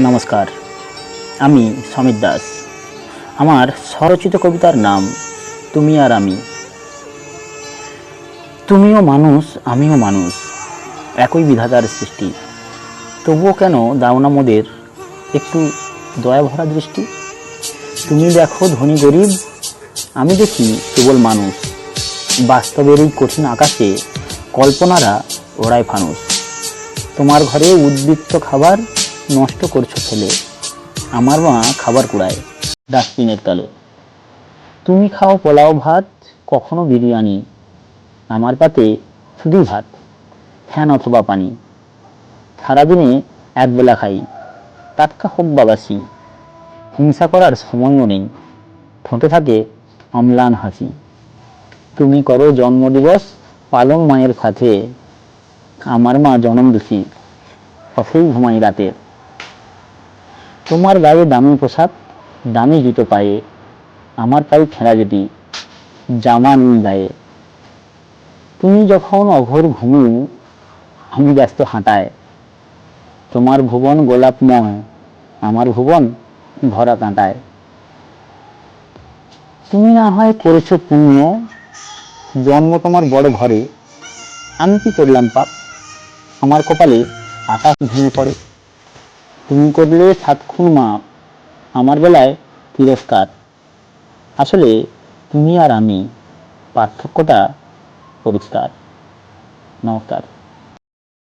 নমস্কার, আমি সমিত দাস। আমার স্বরচিত কবিতার নাম তুমি আর আমি। তুমিও মানুষ, আমিও মানুষ, একই বিধাতার সৃষ্টি। তবুও কেন দাও না মোদের একটু দয়া ভরা দৃষ্টি? তুমি দেখো ধনী গরিব, আমি দেখি কেবল মানুষ। বাস্তবের এই কঠিন আকাশে কল্পনারা ওড়ায় ফানুস। তোমার ঘরে উদ্বৃত্ত খাবার নষ্ট করছো ফেলে, আমার মা খাবার কুড়ায় ডাস্টবিনের তলে। তুমি খাও পোলাও ভাত, কখনো বিরিয়ানি, আমার পাতে শুধুই ভাত, ফ্যান অথবা পানি। সারাদিনে একবেলা খাই, টাটকা হোক বা বাসি। হিংসা করার সময়ও নেই, ঠোঁটে থাকে অম্লান হাসি। তুমি করো জন্মদিবস পালং মায়ের সাথে, আমার মা জনম দোষী, অসেই ঘুমাই রাতে। তোমার গায়ে দামি পোশাক, দামি জুতো পায়ে, আমার পায়ে ছেঁড়া জুটি, জামা নেই গায়ে। তুমি যখন অঘোর ঘুমু, আমি ব্যস্ত হাঁটায়। তোমার ভুবন গোলাপময়, আমার ভুবন ভরা কাঁটায়। তুমি না হয় করেছো পুণ্য, জন্ম তোমার বড় ঘরে, আমি কি করলাম পাপ? আমার কপালে আকাশ ভেঙে পড়ে। তুমি করলে 7 খুন মাপ, আমার বেলায় তিরস্কার। আসলে তুমি আর আমি, পার্থক্যটা পরিষ্কার। নমস্কার।